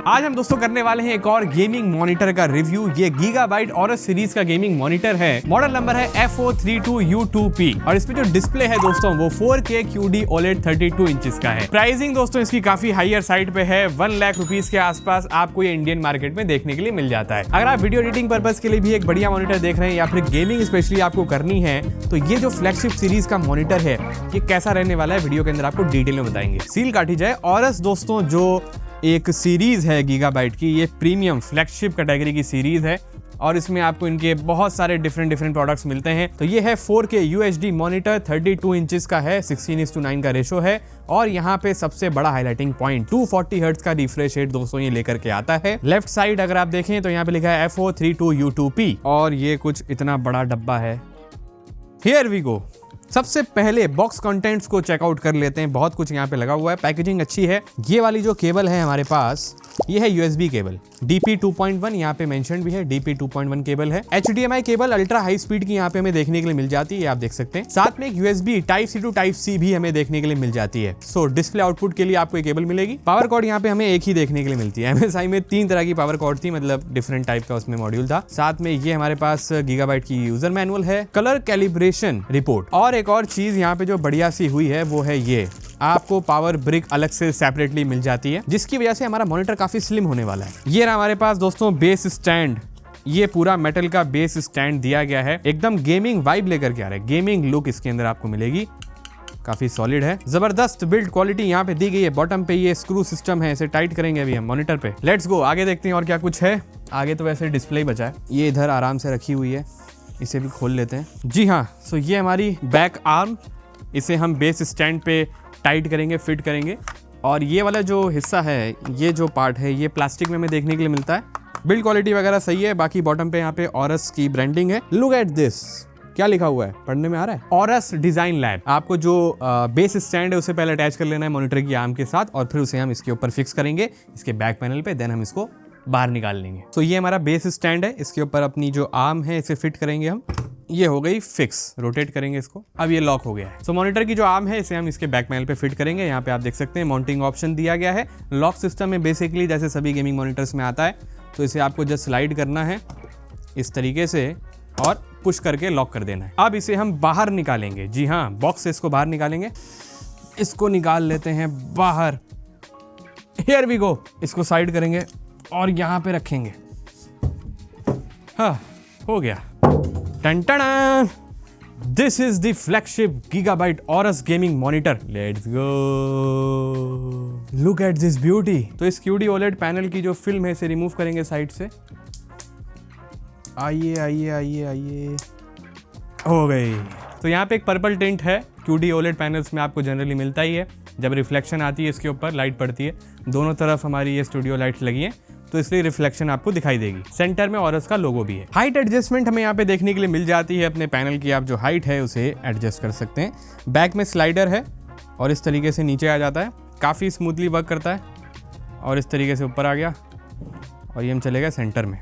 आज हम दोस्तों करने वाले हैं एक और गेमिंग मॉनिटर का रिव्यू। ये गीगाबाइट ऑरस सीरीज का गेमिंग मॉनिटर है। मॉडल नंबर है F432U2P और इसमें जो डिस्प्ले है दोस्तों वो 4K QD OLED 32 इंचेस का है। प्राइसिंग दोस्तों इसकी काफी हायर साइड पे है। 1 लाख रुपीज के आसपास आपको ये इंडियन मार्केट में देखने के लिए मिल जाता है। अगर आप वीडियो एडिटिंग पर्पज के लिए भी एक बढ़िया मॉनिटर देख रहे हैं या फिर गेमिंग स्पेशली आपको करनी है तो ये जो फ्लैगशिप सीरीज का मॉनिटर है ये कैसा रहने वाला है वीडियो के अंदर आपको डिटेल में बताएंगे। सील काटी जाए। ऑरस दोस्तों जो एक सीरीज है गीगाबाइट की, ये प्रीमियम फ्लैगशिप कैटेगरी की सीरीज है और इसमें आपको इनके बहुत सारे डिफरेंट प्रोडक्ट्स मिलते हैं। तो ये है 4K UHD मॉनिटर, 32 इंचेस का है, 16:9 का रेशो है और यहाँ पे सबसे बड़ा हाईलाइटिंग पॉइंट 240 हर्ट्ज का रिफ्रेश रेट दोस्तों ये लेकर के आता है। लेफ्ट साइड अगर आप देखें तो यहाँ पे लिखा है F432U2P और ये कुछ इतना बड़ा डब्बा है। Here we go. सबसे पहले बॉक्स कंटेंट्स को चेकआउट कर लेते हैं। बहुत कुछ यहाँ पे लगा हुआ है, पैकेजिंग अच्छी है। ये वाली जो केबल है हमारे पास ये है USB केबल DP 2.1, यहाँ पे मेंशन भी है DP 2.1 केबल है। HDMI cable ultra high speed की यहाँ पे हमें देखने के लिए मिल जाती है, आप देख सकते हैं। साथ में एक USB Type-C to Type-C भी हमें देखने के लिए मिल जाती है। सो डिस्प्ले आउटपुट के लिए आपको एक केबल मिलेगी। पावर कॉर्ड यहाँ पे हमें एक ही देखने के लिए मिलती है। MSI में 3 तरह की पावर कॉर्ड थी, मतलब डिफरेंट टाइप का उसमें मॉड्यूल था। साथ में ये हमारे पास गीगाबाइट की यूजर मैनुअल है, कलर कैलिब्रेशन रिपोर्ट और एक और चीज यहाँ पे जो बढ़िया सी हुई है वो है ये आपको पावर ब्रिक अलग से सेपरेटली मिल जाती है, जिसकी वजह से हमारा मॉनिटर काफी स्लिम होने वाला है। ये रहा हमारे पास दोस्तों बेस स्टैंड। ये पूरा मेटल का बेस स्टैंड दिया गया है, एकदम गेमिंग वाइब लेकर के आ रहा है। गेमिंग लुक इसके अंदर आपको मिलेगी, काफी सॉलिड है। जबरदस्त बिल्ड क्वालिटी यहाँ पे दी गई है। बॉटम पे ये स्क्रू सिस्टम है, इसे टाइट करेंगे अभी हम मॉनिटर पे। लेट्स गो, आगे देखते हैं और क्या कुछ है। आगे तो वैसे डिस्प्ले ही बचा है, ये इधर आराम से रखी हुई है, इसे भी खोल लेते हैं। जी हाँ, सो ये हमारी बैक आर्म, इसे हम बेस स्टैंड पे टाइट करेंगे, फिट करेंगे। और ये वाला जो हिस्सा है, ये जो पार्ट है, ये प्लास्टिक में हमें देखने के लिए मिलता है। बिल्ड क्वालिटी वगैरह सही है। बाकी बॉटम पे यहाँ पे ऑरस की ब्रांडिंग है। लुक एट दिस, क्या लिखा हुआ है, पढ़ने में आ रहा है? Aurus design lab. आपको जो बेस स्टैंड है उसे पहले अटैच कर लेना है मॉनिटर की आर्म के साथ और फिर उसे हम इसके ऊपर फिक्स करेंगे इसके बैक पैनल पे, देन हम इसको बाहर निकाल लेंगे। तो ये हमारा बेस स्टैंड है, इसके ऊपर अपनी जो आर्म है इसे फिट करेंगे हम। ये हो गई फिक्स, रोटेट करेंगे इसको। अब ये लॉक हो गया है। सो मॉनिटर की जो आर्म है इसे हम इसके बैक पैनल पे फिट करेंगे। यहाँ पे आप देख सकते हैं माउंटिंग ऑप्शन दिया गया है। लॉक सिस्टम में बेसिकली जैसे सभी गेमिंग मॉनिटर्स में आता है, तो इसे आपको जस्ट स्लाइड करना है इस तरीके से और पुश करके लॉक कर देना है। अब इसे हम बाहर निकालेंगे। जी हाँ, बॉक्स से इसको बाहर निकालेंगे। इसको निकाल लेते हैं बाहर। Here we go. इसको साइड करेंगे और यहाँ पे रखेंगे। हाँ, हो गया। Ton-ton! This is the flagship Gigabyte Aorus gaming monitor. Let's go. Look at this beauty. तो इस QD OLED पैनल की जो फिल्म है इसे रिमूव करेंगे साइड से। आइए आइए आइए आइए, हो गई। तो यहाँ पे एक पर्पल टिंट है, QD OLED पैनल्स में आपको जनरली मिलता ही है। जब रिफ्लेक्शन आती है इसके ऊपर, लाइट पड़ती है, दोनों तरफ हमारी ये स्टूडियो लाइट्स लगी हैं तो इसलिए रिफ्लेक्शन आपको दिखाई देगी। सेंटर में ऑरस का लोगो भी है। हाइट एडजस्टमेंट हमें यहाँ पे देखने के लिए मिल जाती है। अपने पैनल की आप जो हाइट है उसे एडजस्ट कर सकते हैं। बैक में स्लाइडर है और इस तरीके से नीचे आ जाता है, काफ़ी स्मूथली वर्क करता है। और इस तरीके से ऊपर आ गया और ये हम चले गए सेंटर में।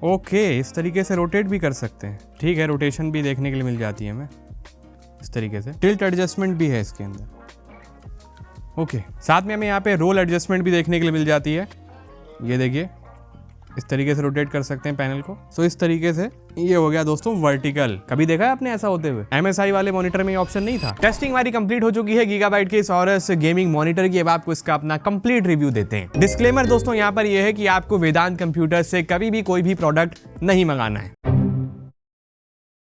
ओके, इस तरीके से रोटेट भी कर सकते हैं। ठीक है, रोटेशन भी देखने के लिए मिल जाती है हमें इस तरीके से। टिल्ट एडजस्टमेंट भी है इसके अंदर। ओके, साथ में हमें यहाँ पे रोल एडजस्टमेंट भी देखने के लिए मिल जाती है। ये देखिए, इस तरीके से रोटेट कर सकते हैं पैनल को। सो इस तरीके से ये हो गया दोस्तों वर्टिकल। कभी देखा है आपने ऐसा होते हुए? MSI वाले मॉनिटर में ये ऑप्शन नहीं था। टेस्टिंग हमारी कंप्लीट हो चुकी है गीगाबाइट के इस ऑरस गेमिंग मॉनिटर की। अब आपको इसका अपना कंप्लीट रिव्यू देते हैं। डिस्क्लेमर दोस्तों यहाँ पर यह है कि आपको वेदांत कंप्यूटर से कभी भी कोई भी प्रोडक्ट नहीं मंगाना है।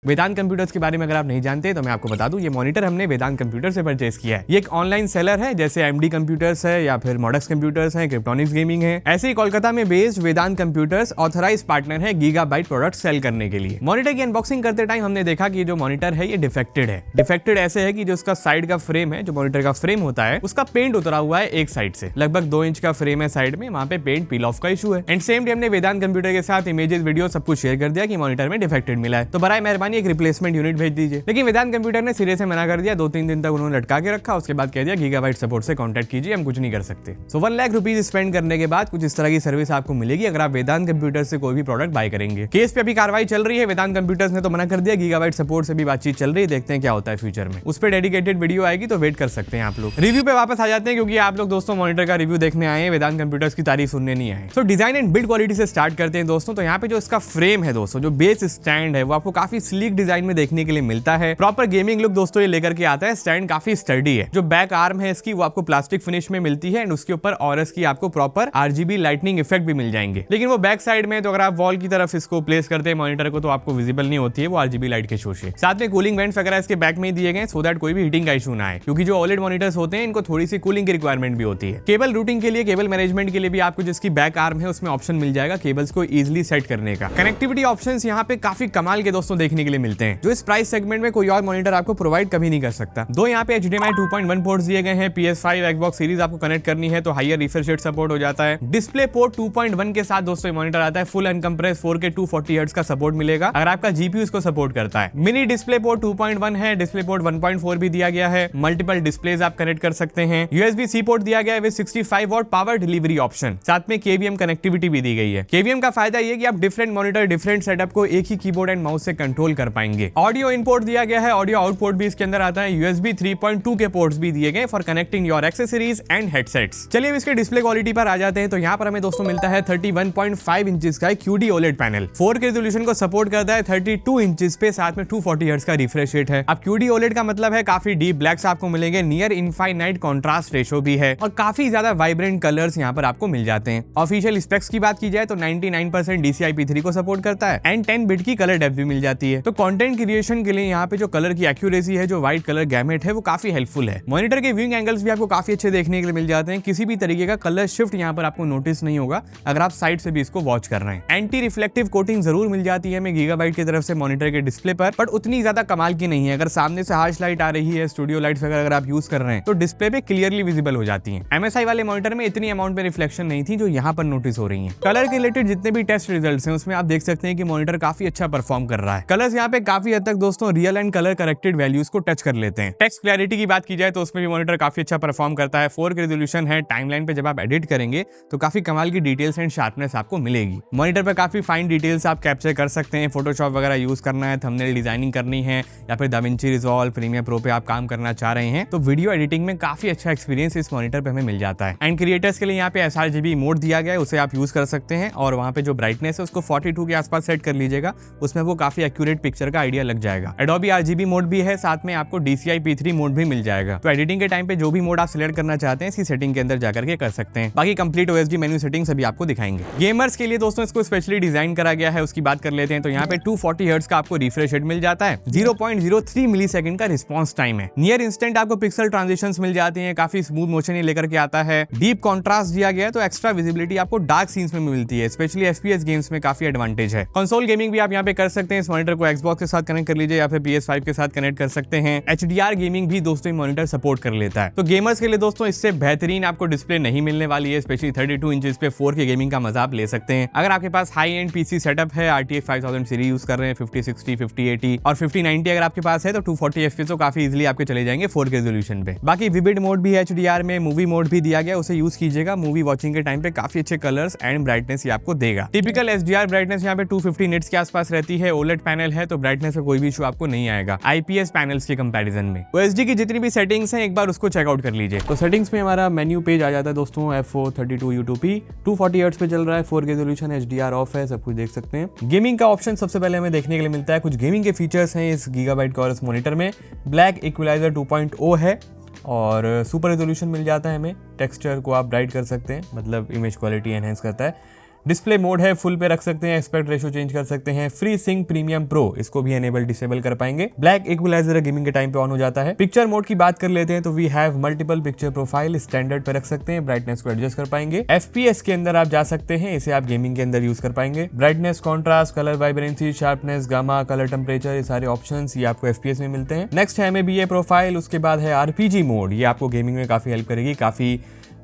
वेदांत कंप्यूटर्स के बारे में अगर आप नहीं जानते तो मैं आपको बता दूं, ये मॉनिटर हमने वेदांत कंप्यूटर से परचेज किया है। ये एक ऑनलाइन सेलर है, जैसे MD कंप्यूटर्स है या फिर मॉडक्स कंप्यूटर्स है, क्रिप्टोनिक्स गेमिंग है। ऐसे ही कोलकाता में बेस्ड वेदांत कंप्यूटर्स ऑथराइज पार्टनर है गीगाबाइट प्रोडक्ट सेल करने के लिए। मॉनिटर की अनबॉक्सिंग करते टाइम हमने देखा कि जो मॉनिटर है ये डिफेक्टेड है। डिफेक्टेड ऐसे है कि जो उसका साइड का फ्रेम है, जो मॉनिटर का फ्रेम होता है, उसका पेंट उतरा हुआ है एक साइड से। लगभग 2 इंच का फ्रेम है साइड में, वहां पे पेंट पील ऑफ का इशू है। एंड सेम डे हमने वेदांत कंप्यूटर के साथ इमेजेस, वीडियो सब कुछ शेयर कर दिया कि मॉनिटर में डिफेक्टेड मिला है। तो बराए मेहरबानी पुरानी एक रिप्लेसमेंट यूनिट भेज दीजिए। लेकिन वेदांत कंप्यूटर ने सिरे से मना कर दिया। 2-3 दिन तक उन्होंने लटका के रखा, उसके बाद कह दिया गीगाबाइट सपोर्ट से कॉन्टैक्ट कीजिए, हम कुछ नहीं कर सकते। सो 1 लाख रुपीज स्पेंड करने के बाद कुछ इस तरह की सर्विस आपको मिलेगी अगर आप वेदांत कंप्यूटर से कोई भी प्रोडक्ट बाय करेंगे। केस पे अभी कार्रवाई चल रही है। वेदांत कंप्यूटर्स ने तो मना कर दिया, गीगाबाइट सपोर्ट से भी बातचीत चल रही है, देखते हैं क्या होता है फ्यूचर में। उस पर डेडिकेटेड वीडियो आएगी तो वेट कर सकते हैं आप लोग। रिव्यू पे वापस आ जाते हैं क्योंकि आप लोग दोस्तों मॉनिटर का रिव्यू देखने आए हैं, वेदांत कंप्यूटर्स की तारीफ सुनने नहीं आए। तो डिजाइन एंड बिल्ड क्वालिटी से स्टार्ट करते हैं दोस्तों। तो यहाँ पे जो इसका फ्रेम है दोस्तों, जो बेस स्टैंड है वो आपको काफी स्लीक डिजाइन में देखने के लिए मिलता है। प्रॉपर गेमिंग लुक दोस्तों ये लेकर के आता है। स्टैंड काफी स्टर्डी है। जो बैक आर्म है इसकी वो आपको प्लास्टिक फिनिश में मिलती है एंड उसके ऊपर ऑरस की आपको प्रॉपर RGB लाइटनिंग इफेक्ट भी मिल जाएंगे। लेकिन वो बैक साइड में तो अगर आप वॉल की तरफ इसको प्लेस करते हैं मॉनिटर को तो आपको विजिबल नहीं होती है वो RGB लाइट के शो से। साथ में कूलिंग वेंट्स वगैरह इसके बैक में दिए गए सो दैट कोई भी हीटिंग का इशू ना आए, क्योंकि जो OLED मॉनिटर्स होते हैं इनको थोड़ी सी कूलिंग की रिक्वायरमेंट भी होती है। केबल रूटिंग के लिए, केबल मैनेजमेंट के लिए भी आपको जिसकी बैक आर्म है उसमें ऑप्शन मिल जाएगा केबल्स को इजीली सेट करने का। कनेक्टिविटी ऑप्शंस यहाँ पे काफी कमाल के दोस्तों देखने के लिए मिलते हैं, जो इस प्राइस सेगमेंट में कोई और मॉनिटर आपको प्रोवाइड कभी नहीं कर सकता। दो यहाँ पे HDMI 2.1 पोर्ट्स दिए गए हैं। PS5 Xbox सीरीज आपको कनेक्ट करनी है तो हायर रिफ्रेश रेट सपोर्ट हो जाता है। डिस्प्ले पोर्ट 2.1 के साथ दोस्तों मॉनिटर आता है। फुल अनकंप्रेस 4K 240 हर्ट्ज का सपोर्ट मिलेगा अगर आपका GPU इसको सपोर्ट करता है। मिनी डिस्प्ले पोर्ट 2.1 है, डिस्प्ले पोर्ट 1.4 भी दिया गया है। मल्टीपल डिस्प्लेज आप कनेक्ट कर सकते हैं। USB-C पोर्ट दिया गया है with 65 what power delivery option. साथ में KVM कनेक्टिविटी भी दी गई है। KVM का फायदा ये कि आप डिफरेंट मॉनिटर, डिफरेंट सेटअप को एक ही कीबोर्ड एंड माउस से कंट्रोल कर पाएंगे। ऑडियो इनपुट दिया गया है, ऑडियो आउटपुट भी इसके अंदर आता है। USB 3.2 के पोर्ट्स भी दिए गए for connecting your accessories and headsets. चलिए अब इसके डिस्प्ले क्वालिटी पर आ जाते हैं। तो यहाँ पर हमें दोस्तों मिलता है 31.5 इंचेस का QD OLED panel. 4K resolution को सपोर्ट करता है 32 इंचेस पे, साथ में 240 हर्ट्ज का रिफ्रेश रेट है। अब QD OLED का मतलब है काफी डीप ब्लैक्स आपको मिलेंगे, नियर इनफाइनाइट कॉन्ट्रास्ट रेशो भी है और काफी ज्यादा वाइब्रेंट कलर्स यहाँ पर आपको मिल जाते हैं। ऑफिशियल स्पेक्स की बात की जाए तो 99% DCI-P3 को सपोर्ट करता है एंड 10 बिट की कलर डेप्थ भी मिल जाती है। तो कंटेंट क्रिएशन के लिए यहाँ पे जो कलर की एक्यूरेसी है, जो व्हाइट कलर गैमेट है वो काफी हेल्पफुल है। मॉनिटर के व्यूइंग एंगल्स भी आपको काफी अच्छे देखने के लिए मिल जाते हैं। किसी भी तरीके का कलर शिफ्ट यहाँ पर आपको नोटिस नहीं होगा अगर आप साइड से भी इसको वॉच कर रहे हैं। एंटी रिफ्लेक्टिव कोटिंग जरूर मिल जाती है हमें गीगाबाइट की तरफ से मॉनिटर के डिस्प्ले पर, बट उतनी ज्यादा कमाल की नहीं है। अगर सामने से हार्श लाइट आ रही है, स्टूडियो लाइट्स वगैरह अगर आप यूज कर रहे हैं तो डिस्प्ले पे क्लियरली विजिबल हो जाती है। MSI वाले मॉनिटर में इतनी अमाउंट में रिफ्लेक्शन नहीं थी जो यहाँ पर नोटिस हो रही है। कलर के रिलेटेड जितने भी टेस्ट रिजल्ट्स हैं उसमें आप देख सकते हैं कि मॉनिटर काफी अच्छा परफॉर्म कर रहा है। कलर्स यहाँ पे काफी हद तक दोस्तों real and colour corrected values को टच कर लेते हैं। टेक्स्ट क्लैरिटी की बात की जाए तो उसमें भी मॉनिटर काफी अच्छा परफॉर्म करता है। 4K रेजोल्यूशन है। टाइमलाइन पे जब आप एडिट करेंगे तो काफी कमाल की डिटेल्स एंड शार्पनेस आपको मिलेगी। मॉनिटर पे काफी फाइन डिटेल्स आप कैप्चर कर सकते हैं। फोटोशॉप वगैरह यूज करना है, थंबनेल डिजाइनिंग करनी है या फिर दाविंची रिजॉल्व, प्रीमियर प्रो पे आप काम करना चाह रहे हैं तो वीडियो एडिटिंग में काफी अच्छा एक्सपीरियंस इस मॉनिटर पे हमें मिल जाता है। एंड क्रिएटर्स के लिए यहाँ पे sRGB मोड दिया गया है, उसे आप यूज कर सकते हैं और वहाँ पे जो ब्राइटनेस है उसको 42 के आसपास सेट कर लीजिएगा, उसमें वो काफी एक्यूरेट पिक्चर का आइडिया लग जाएगा। Adobe RGB मोड भी है, साथ में आपको DCI-P3 मोड भी मिल जाएगा। तो एडिटिंग के टाइम पे जो भी मोड आप सिलेक्ट करना चाहते हैं इसकी सेटिंग के अंदर जाकर के कर सकते हैं। बाकी कंप्लीट OSD मेन्यू सेटिंग सभी आपको दिखाएंगे। गेमर्स के लिए दोस्तों इसको स्पेशली डिजाइन करा गया है, उसकी बात कर लेते हैं। तो यहाँ पे 240 हर्ट्ज का आपको रिफ्रेश रेट मिल जाता है। 0.03 मिलीसेकंड का रिस्पॉन्स टाइम है। नियर इंस्टेंट आपको पिक्सल ट्रांजिशंस मिल जाती हैं, काफी स्मूथ मोशन ही लेकर के आता है। डीप कॉन्ट्रास्ट दिया गया है तो एक्स्ट्रा विजिबिलिटी आपको डार्क सीन्स में मिलती है, स्पेशली FPS गेम्स में काफी एडवांटेज है। कंसोल गेमिंग भी आप यहाँ पे कर सकते हैं। इस मॉनिटर को Xbox के साथ कनेक्ट कर लीजिए या फिर PS5 के साथ कनेक्ट कर सकते हैं। HDR गेमिंग भी दोस्तों मॉनिटर सपोर्ट कर लेता है। तो गेमर्स के लिए दोस्तों इससे बेहतरीन आपको डिस्प्ले नहीं मिलने वाली है, स्पेशली 32 इंचेस पे 4K गेमिंग का मजा आप ले सकते हैं। अगर आपके पास हाई एंड PC सेटअप है, RTX 5000 सीरीज यूज कर रहे हैं, 5060, 5080 और 5090 अगर आपके पास है तो 240 FPS तो काफी इजीली आपके चले जाएंगे 4K रेजोल्यूशन पे। बाकी विविड मोड भी है HDR में, मूवी मोड भी दिया गया, उसे यूज कीजिएगा। मूवी वॉचिंग के टाइम पे काफी अच्छे कलर्स एंड ब्राइटनेस ये आपको देगा। टिपिकल SDR ब्राइटनेस यहाँ पे 250 निट्स के आसपास रहती है। OLED पैनल है तो ब्राइटनेस में कोई भी इशू आपको नहीं आएगा IPS पैनल्स के कंपैरिजन में। OSD की जितनी भी सेटिंग्स हैं एक बार उसको चेकआउट कर लीजिए। तो सेटिंग्स में हमारा मेन्यू पेज आ जाता है दोस्तों। F432U2P 240 हर्ट्ज पे चल रहा है, 4K रेजोल्यूशन, HDR ऑफ है, सब कुछ देख सकते हैं। गेमिंग का ऑप्शन सबसे पहले हमें देखने के लिए मिलता है। कुछ गेमिंग के फीचर्स हैं इस गीगाबाइट का और इस मॉनिटर में। ब्लैक इक्वलाइजर 2.0 है और सुपर रेजोल्यूशन मिल जाता है हमें। टेक्सचर को आप ब्राइट कर सकते हैं, मतलब इमेज क्वालिटी एनहेंस करता है। डिस्प्ले मोड है, फुल पे रख सकते हैं, एस्पेक्ट रेशो चेंज कर सकते हैं। फ्री सिंक प्रीमियम प्रो इसको भी एनेबल डिसेबल कर पाएंगे। ब्लैक इक्वलाइजर गेमिंग के टाइम पे ऑन हो जाता है। पिक्चर मोड की बात कर लेते हैं तो we have multiple picture profile, standard पे रख सकते हैं, ब्राइटनेस को एडजस्ट कर पाएंगे। FPS के अंदर आप जा सकते हैं, इसे आप गेमिंग के अंदर यूज कर पाएंगे। Brightness, contrast, colour vibrancy, sharpness, gamma, colour temperature, ये सारे ऑप्शंस ये आपको FPS में मिलते हैं। नेक्स्ट है MABA प्रोफाइल, उसके बाद है RPG मोड, ये आपको गेमिंग में काफी हेल्प करेगी। काफी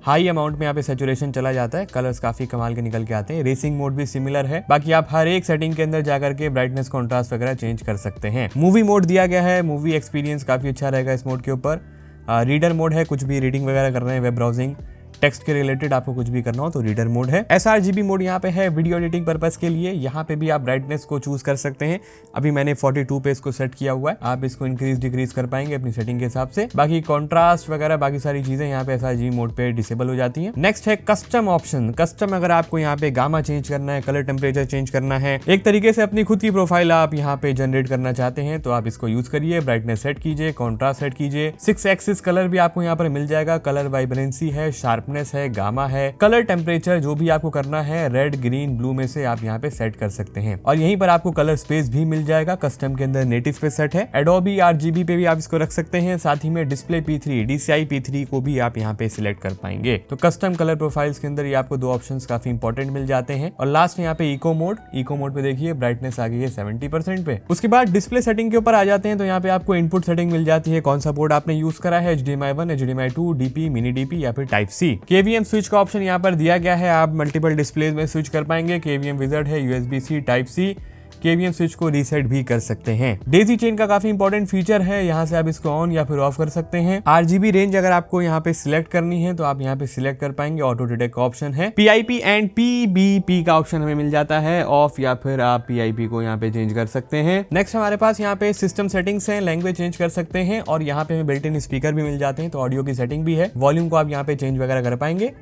हाई अमाउंट में यहाँ पे सैचुरेशन चला जाता है, कलर्स काफी कमाल के निकल के आते हैं। रेसिंग मोड भी सिमिलर है। बाकी आप हर एक सेटिंग के अंदर जाकर के ब्राइटनेस, कॉन्ट्रास्ट वगैरह चेंज कर सकते हैं। मूवी मोड दिया गया है, मूवी एक्सपीरियंस काफी अच्छा रहेगा इस मोड के ऊपर। रीडर मोड है, कुछ भी रीडिंग वगैरह कर रहे हैं, वेब ब्राउजिंग, टेक्स्ट के रिलेटेड आपको कुछ भी करना हो तो रीडर मोड है। sRGB मोड यहाँ पे है वीडियो एडिटिंग पर्पस के लिए। यहाँ पे भी आप ब्राइटनेस को चूज कर सकते हैं। अभी मैंने 42 पे इसको सेट किया हुआ है, आप इसको इंक्रीज डिक्रीज कर पाएंगे अपनी सेटिंग के हिसाब से। बाकी कॉन्ट्रास्ट वगैरह बाकी सारी चीजें यहाँ पे sRGB मोड पे डिसेबल हो जाती है। नेक्स्ट है कस्टम ऑप्शन। कस्टम, अगर आपको यहाँ पे गामा चेंज करना है, कलर टेम्परेचर चेंज करना है, एक तरीके से अपनी खुद की प्रोफाइल आप यहाँ पे जनरेट करना चाहते हैं तो आप इसको यूज करिए। ब्राइटनेस सेट कीजिए, कॉन्ट्रास्ट सेट कीजिए। 6 एक्सिस कलर भी आपको यहाँ पर मिल जाएगा। कलर वाइब्रेंसी है, शार्पनेस है, गामा है, कलर टेम्परेचर जो भी आपको करना है रेड, ग्रीन, ब्लू में से आप यहाँ पे सेट कर सकते हैं। और यहीं पर आपको कलर स्पेस भी मिल जाएगा। कस्टम के अंदर नेटिव पे सेट है। एडोबी RGB पे भी आप इसको रख सकते हैं। साथ ही में डिस्प्ले P3, DCI P3 को भी आप यहाँ पे सिलेक्ट कर पाएंगे। तो कस्टम कलर प्रोफाइल्स के अंदर ये आपको 2 ऑप्शंस काफी इंपॉर्टेंट मिल जाते हैं। और लास्ट यहाँ पे इको मोड। इको मोड पे देखिए ब्राइटनेस आ गई है 70% पे। उसके बाद डिस्प्ले सेटिंग के ऊपर आ जाते हैं तो यहाँ पे आपको इनपुट सेटिंग मिल जाती है, कौन सा बोर्ड आपने यूज करा है, HDMI 1, HDMI 2, DP, mini DP या फिर Type-C। KVM स्विच का ऑप्शन यहाँ पर दिया गया है, आप मल्टीपल डिस्प्लेज में स्विच कर पाएंगे। KVM विज़ार्ड है, USB-C, Type-C। KVM स्विच को रीसेट भी कर सकते हैं। डेजी चेन का काफी इंपॉर्टेंट फीचर है, यहाँ से आप इसको ऑन या फिर ऑफ कर सकते हैं। RGB रेंज अगर आपको यहाँ पे सिलेक्ट करनी है तो आप यहाँ पे सिलेक्ट कर पाएंगे। ऑटो डिटेक्ट का ऑप्शन है। PIP एंड PBP का ऑप्शन हमें मिल जाता है, ऑफ या फिर आप PIP को यहाँ पे चेंज कर सकते हैं। नेक्स्ट हमारे पास यहाँ पे सिस्टम सेटिंग्स है, लैंग्वेज चेंज कर सकते हैं और यहाँ पे हमें बिल्ट इन स्पीकर भी मिल जाते हैं तो ऑडियो की सेटिंग भी है। वॉल्यूम को आप यहाँ पे चेंज वगैरह कर पाएंगे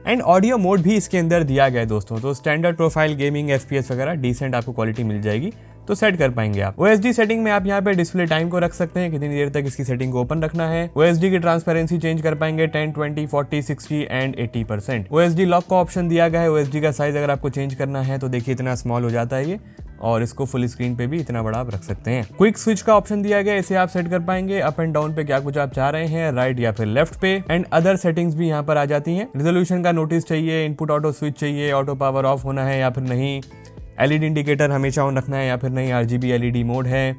एंड ऑडियो मोड भी इसके अंदर दिया गया है दोस्तों। तो स्टैंडर्ड प्रोफाइल, गेमिंग, FPS वगैरह डिसेंट आपको क्वालिटी मिल जाएगी तो सेट कर पाएंगे आप। OSD सेटिंग में आप यहाँ पे डिस्प्ले टाइम को रख सकते हैं, कितनी देर तक इसकी सेटिंग को ओपन रखना है। OSD की ट्रांसपेरेंसी चेंज कर पाएंगे 10, 20, 40, 60 एंड 80%। OSD लॉक का ऑप्शन दिया गया है। OSD का साइज अगर आपको चेंज करना है तो देखिए इतना स्मॉल हो जाता है ये, और इसको फुल स्क्रीन पे भी इतना बड़ा आप रख सकते हैं। क्विक स्विच का ऑप्शन दिया गया है, इसे आप सेट कर पाएंगे अप एंड डाउन पे क्या कुछ आप चाह रहे हैं, राइट या फिर लेफ्ट पे। एंड अदर सेटिंग्स भी यहाँ पर आ जाती हैं। रेजोल्यूशन का नोटिस चाहिए, इनपुट ऑटो स्विच चाहिए, ऑटो पावर ऑफ होना है या फिर नहीं, LED इंडिकेटर हमेशा ऑन रखना है या फिर नहीं, RGB LED मोड है।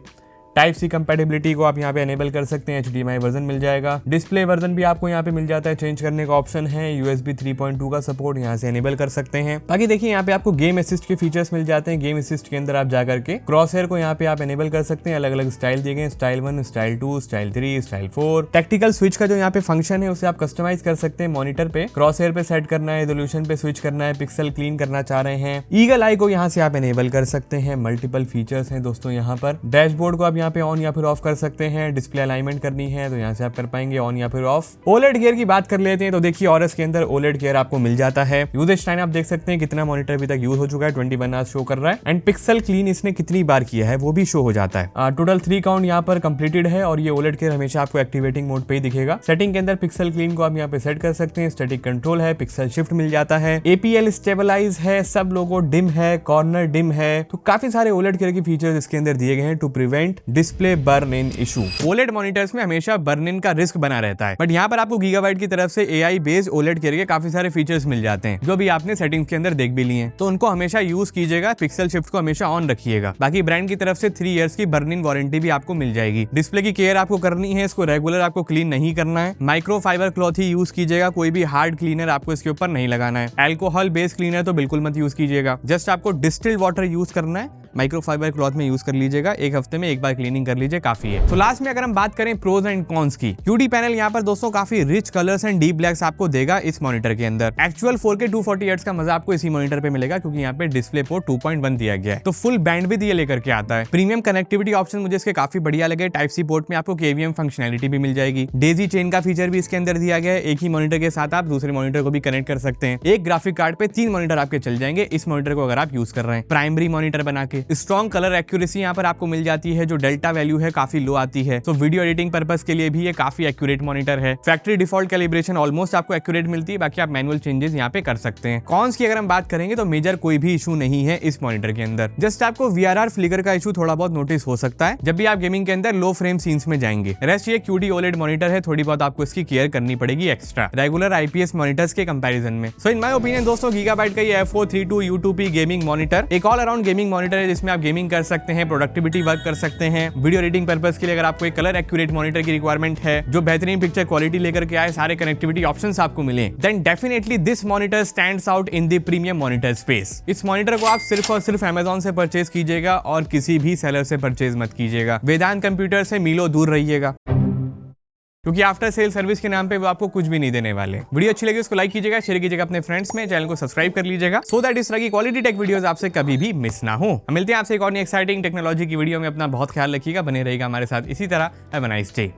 Type-C कंपैटिबिलिटी को आप यहाँ पे एनेबल कर सकते हैं, HDMI वर्जन मिल जाएगा। डिस्प्ले वर्जन भी आपको यहाँ पे मिल जाता है, चेंज करने का ऑप्शन है। USB 3.2 का सपोर्ट यहाँ से एनेबल कर सकते हैं। बाकी देखिए यहाँ पे आपको गेम असिस्ट के फीचर्स मिल जाते हैं। गेम असिस्ट के अंदर आप जाकर के क्रॉस हेयर को यहाँ पे आप एनेबल कर सकते हैं। अलग अलग स्टाइल दिए गए, style 1, style 2, style 3, style 4। Tactical switch का जो यहाँ पे फंक्शन है उसे आप कस्टमाइज कर सकते हैं। मॉनिटर पे क्रॉस हेयर पे सेट करना है, रेजोल्यूशन पे स्विच करना है, पिक्सल क्लीन करना चाह रहे हैं, ईगल आई को यहाँ से आप एनेबल कर सकते हैं। मल्टीपल फीचर्स हैं दोस्तों यहाँ पर। डैशबोर्ड को आप यहाँ पे ऑन या फिर ऑफ कर सकते हैं। डिस्प्ले अलाइनमेंट करनी है तो यहाँ से आप कर पाएंगे ऑन या फिर ऑफ। OLED गियर की बात कर लेते हैं तो देखिए ऑरस के अंदर OLED गियर आपको मिल जाता है। यूजेज टाइम आप देख सकते हैं कितना मॉनिटर अभी तक यूज हो चुका है, 21 आवर्स शो कर रहा है। एंड पिक्सल क्लीन इसने कितनी बार किया है वो भी शो हो जाता है। टोटल 3 काउंट यहाँ पर कंप्लीटेड है और ये OLED गियर हमेशा आपको एक्टिवेटिंग मोड पे ही दिखेगा। सेटिंग के अंदर पिक्सल क्लीन को आप यहाँ पे सेट कर सकते हैं। स्टैटिक कंट्रोल है, पिक्सल शिफ्ट मिल जाता है, APL स्टेबलाइज है, सब लोगो डिम है, कॉर्नर डिम है। तो काफी सारे OLED गियर के फीचर्स इसके अंदर दिए गए हैं to prevent display burn in issue. OLED monitors में हमेशा बर्न इन का रिस्क बना रहता है, बट यहाँ पर आपको गीगाबाइट की तरफ से AI बेस्ड OLED के काफी सारे फीचर्स मिल जाते हैं जो भी आपने सेटिंग्स के अंदर देख भी लिए हैं। तो उनको हमेशा यूज कीजिएगा, पिक्सल शिफ्ट को हमेशा ऑन रखिएगा। बाकी ब्रांड की तरफ से 3 इयर्स की बर्न इन वारंटी भी आपको मिल जाएगी। डिस्प्ले की केयर आपको करनी है, इसको रेगुलर आपको क्लीन नहीं करना है। माइक्रो फाइबर क्लॉथ ही यूज कीजिएगा, कोई भी हार्ड क्लीनर आपको इसके ऊपर नहीं लगाना है। अल्कोहल बेस्ड क्लीनर तो बिल्कुल मत यूज कीजिएगा, जस्ट आपको डिस्टिल्ड वाटर यूज करना है। माइक्रो फाइबर क्लॉथ में यूज कर लीजिएगा, 1 हफ्ते में 1 बार क्लीनिंग कर लीजिए, काफी है। तो लास्ट में अगर हम बात करें प्रोज एंड कॉन्स की, QD पैनल यहाँ पर दोस्तों काफी rich colours and deep blacks आपको देगा इस मॉनिटर के अंदर। एक्चुअल 4K 240 हर्ट्ज का मजा आपको इसी मॉनिटर पे मिलेगा क्योंकि यहाँ पे डिस्प्ले पोर्ट 2.1 दिया गया है, तो फुल बैंडविड्थ ये लेकर के आता है। प्रीमियम कनेक्टिविटी ऑप्शन मुझे इसके काफी बढ़िया लगे। Type-C पोर्ट में आपको KVM फंक्शनैलिटी भी मिल जाएगी। डेजी चेन का फीचर भी इसके अंदर दिया गया है, एक ही मॉनिटर के साथ आप दूसरे मॉनिटर को भी कनेक्ट कर सकते हैं। एक ग्राफिक कार्ड पे 3 मॉनिटर आपके चल जाएंगे इस मॉनिटर को अगर आप यूज कर रहे हैं। प्राइमरी मॉनिटर बना के स्ट्रॉन्ग कलर एक्यूरेसी यहाँ पर आपको मिल जाती है, जो डेल्टा वैल्यू है काफी लो आती है, तो वीडियो एडिटिंग पर्पस के लिए भी ये काफी एक्यूरेट मॉनिटर है। फैक्ट्री डिफॉल्ट कैलिब्रेशन ऑलमोस्ट आपको एक्यूरेट मिलती है, बाकी आप मैनुअल चेंजेस यहाँ पे कर सकते हैं। कॉन्स की अगर हम बात करेंगे तो मेजर कोई भी इशू नहीं है इस मॉनिटर के अंदर। जस्ट आपको VRR फ्लिकर का इशू थोड़ा बहुत नोटिस हो सकता है जब भी आप गेमिंग के अंदर लो फ्रेम सीन्स में जाएंगे। रेस्ट ये QD OLED मॉनिटर है, थोड़ी बहुत आपको इसकी केयर करनी पड़ेगी एक्स्ट्रा रेगुलर IPS मॉनिटर्स के कंपैरिजन में। सो इन माय ओपिनियन दोस्तों गीगाबाइट का ये F432 U2P गेमिंग मॉनिटर एक ऑल अराउंड गेमिंग मॉनिटर है है जिसमें आप गेमिंग कर सकते हैं, प्रोडक्टिविटी वर्क कर सकते हैं, वीडियो एडिटिंग पर्पस के लिए अगर आपको एक कलर एक्यूरेट मॉनिटर की रिक्वायरमेंट है जो बेहतरीन पिक्चर क्वालिटी लेकर के आए, सारे कनेक्टिविटी ऑप्शंस आपको मिले, then definitely this monitor stands out in the premium monitor space. इस मॉनिटर को आप सिर्फ और सिर्फ Amazon से परचेज कीजिएगा और किसी भी सेलर से परचेज मत कीजिएगा। वेदांत कंप्यूटर से मीलों दूर रहिएगा, क्योंकि आफ्टर सेल सर्विस के नाम पे वो आपको कुछ भी नहीं देने वाले। वीडियो अच्छी लगी उसको लाइक कीजिएगा, शेयर कीजिएगा अपने फ्रेंड्स में, चैनल को सब्सक्राइब कर लीजिएगा सो दैट इस तरह की क्वालिटी टेक वीडियोस आपसे कभी भी मिस ना हो। हम मिलते हैं आपसे एक और एक्साइटिंग टेक्नोलॉजी की वीडियो में। अपना बहुत ख्याल रखिएगा, बने रहिएगा हमारे साथ इसी तरह। Have a nice day.